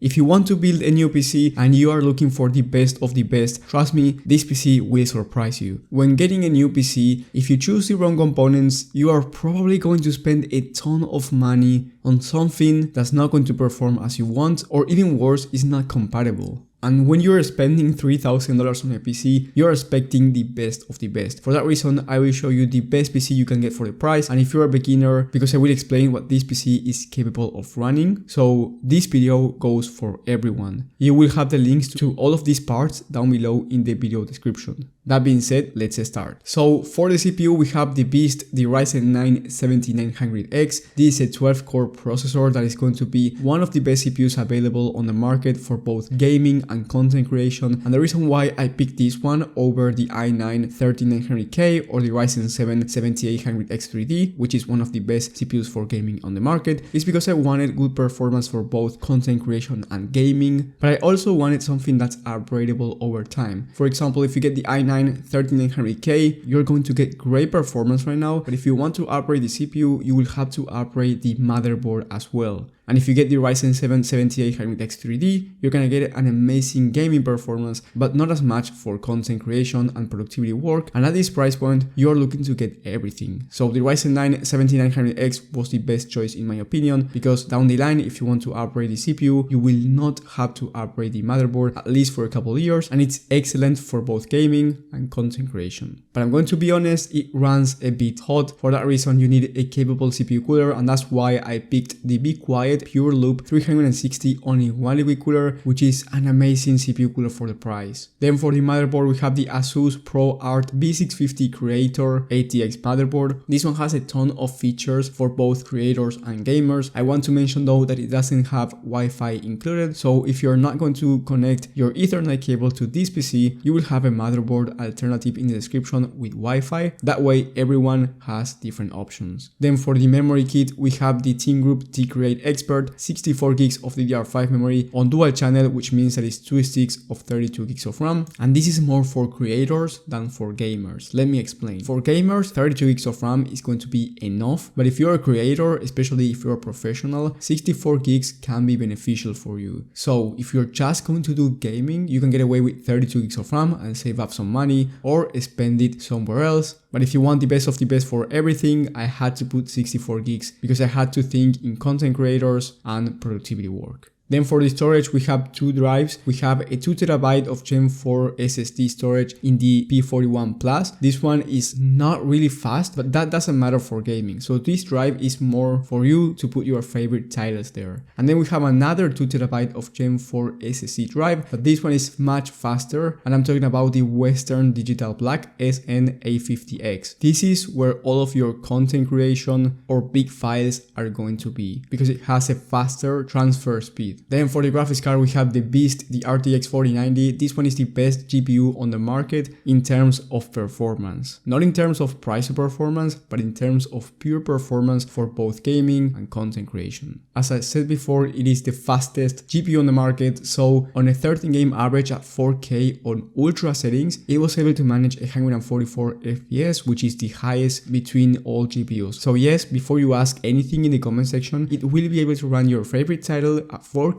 If you want to build a new PC and you are looking for the best of the best, trust me, this PC will surprise you. When getting a new PC, if you choose the wrong components, you are probably going to spend a ton of money on something that's not going to perform as you want, or even worse, is not compatible. And when you're spending $3,000 on a PC, you're expecting the best of the best. For that reason, I will show you the best PC you can get for the price. And if you're a beginner, because I will explain what this PC is capable of running, so this video goes for everyone. You will have the links to all of these parts down below in the video description. That being said, let's start. So for the CPU, we have the beast, the Ryzen 9 7900X. This is a 12-core processor that is going to be one of the best CPUs available on the market for both gaming and content creation. And the reason why I picked this one over the i9 13900K or the Ryzen 7 7800X3D, which is one of the best CPUs for gaming on the market, is because I wanted good performance for both content creation and gaming, but I also wanted something that's upgradable over time. For example, if you get the i9 13900K, you're going to get great performance right now, but if you want to upgrade the CPU, you will have to upgrade the motherboard as well. And if you get the Ryzen 7 7800X3D, you're gonna get an amazing gaming performance, but not as much for content creation and productivity work. And at this price point, you're looking to get everything. So the Ryzen 9 7900X was the best choice in my opinion, because down the line, if you want to upgrade the CPU, you will not have to upgrade the motherboard, at least for a couple of years, and it's excellent for both gaming and content creation. But I'm going to be honest, it runs a bit hot. For that reason, you need a capable CPU cooler, and that's why I picked the Be Quiet Pure Loop 360 only 1 liquid cooler, which is an amazing CPU cooler for the price. Then for the motherboard, we have the ASUS ProArt B650 Creator ATX motherboard. This one has a ton of features for both creators and gamers. I want to mention though that it doesn't have Wi-Fi included, so if you're not going to connect your Ethernet cable to this PC, you will have a motherboard alternative in the description with Wi-Fi. That way everyone has different options. Then for the memory kit, we have the Team Group T-Create Expert 64 gigs of DDR5 memory on dual channel, which means that it's 2 sticks of 32 gigs of RAM. And this is more for creators than for gamers. Let me explain. For gamers, 32 gigs of RAM is going to be enough, but if you're a creator, especially if you're a professional, 64 gigs can be beneficial for you. So if you're just going to do gaming, you can get away with 32 gigs of RAM and save up some money or spend it somewhere else. But if you want the best of the best for everything, I had to put 64 gigs because I had to think in content creators and productivity work. Then for the storage, we have two drives. We have a 2TB of Gen 4 SSD storage in the P41 Plus. This one is not really fast, but that doesn't matter for gaming. So this drive is more for you to put your favorite titles there. And then we have another 2TB of Gen 4 SSD drive, but this one is much faster. And I'm talking about the Western Digital Black SN-A50X. This is where all of your content creation or big files are going to be, because it has a faster transfer speed. Then for the graphics card, we have the beast, the RTX 4090. This one is the best GPU on the market in terms of performance. Not in terms of price or performance, but in terms of pure performance for both gaming and content creation. As I said before, it is the fastest GPU on the market, so on a 13 game average at 4K on ultra settings, it was able to manage 144 FPS, which is the highest between all GPUs. So yes, before you ask anything in the comment section, it will be able to run your favorite title at 4K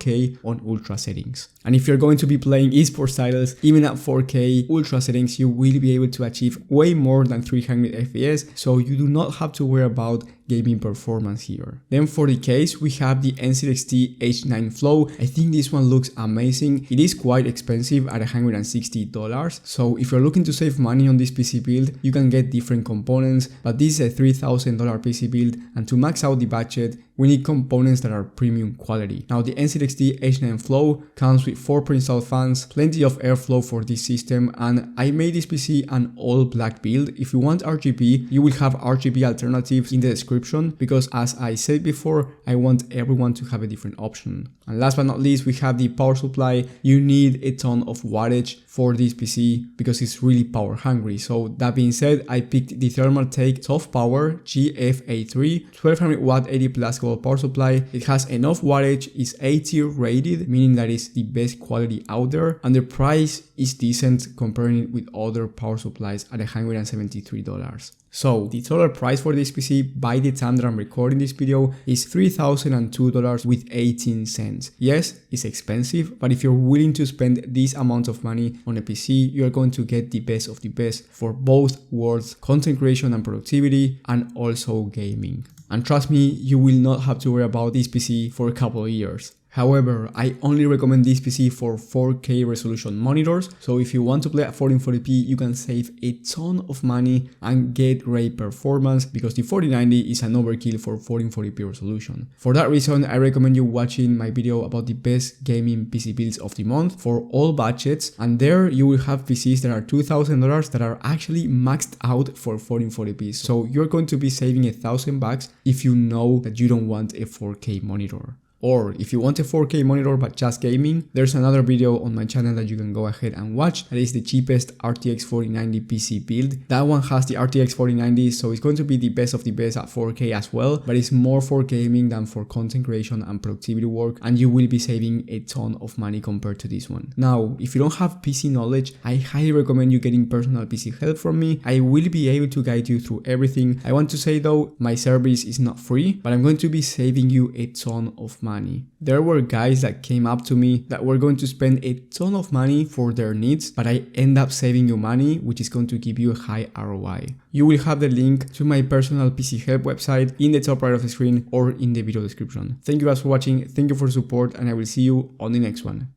on ultra settings. And if you're going to be playing esports titles, even at 4K ultra settings, you will be able to achieve way more than 300 FPS, so you do not have to worry about gaming performance here. Then for the case, we have the NZXT H9 Flow. I think this one looks amazing. It is quite expensive at $160, so if you're looking to save money on this PC build, you can get different components, but this is a $3,000 PC build, and to max out the budget, we need components that are premium quality. Now the NZXT H9 Flow comes with 4 pre-installed fans, plenty of airflow for this system, and I made this PC an all black build. If you want RGB, you will have RGB alternatives in the description, because as I said before, I want everyone to have a different option. And last but not least, we have the power supply. You need a ton of wattage for this PC because it's really power hungry. So that being said, I picked the Thermaltake Soft Power GFA3 1200 watt 80 plus basketball power supply. It has enough wattage, is A-tier rated, meaning that it's the best quality out there, and the price is decent comparing it with other power supplies at $173. So the total price for this PC by the time that I'm recording this video is $3,002 with 18 cents. Yes, it's expensive, but if you're willing to spend this amount of money on a PC, you're going to get the best of the best for both worlds, content creation and productivity, and also gaming. And trust me, you will not have to worry about this PC for a couple of years. However, I only recommend this PC for 4K resolution monitors, so if you want to play at 1440p, you can save a ton of money and get great performance because the 4090 is an overkill for 1440p resolution. For that reason, I recommend you watching my video about the best gaming PC builds of the month for all budgets, and there you will have PCs that are $2,000 that are actually maxed out for 1440p, so you're going to be saving $1,000 if you know that you don't want a 4K monitor. Or if you want a 4K monitor but just gaming, there's another video on my channel that you can go ahead and watch. That is the cheapest RTX 4090 PC build. That one has the RTX 4090, so it's going to be the best of the best at 4K as well, but it's more for gaming than for content creation and productivity work, and you will be saving a ton of money compared to this one. Now, if you don't have PC knowledge, I highly recommend you getting personal PC help from me. I will be able to guide you through everything. I want to say though, my service is not free, but I'm going to be saving you a ton of money. There were guys that came up to me that were going to spend a ton of money for their needs, but I end up saving you money, which is going to give you a high ROI. You will have the link to my personal PC help website in the top right of the screen or in the video description. Thank you guys for watching, thank you for the support, and I will see you on the next one.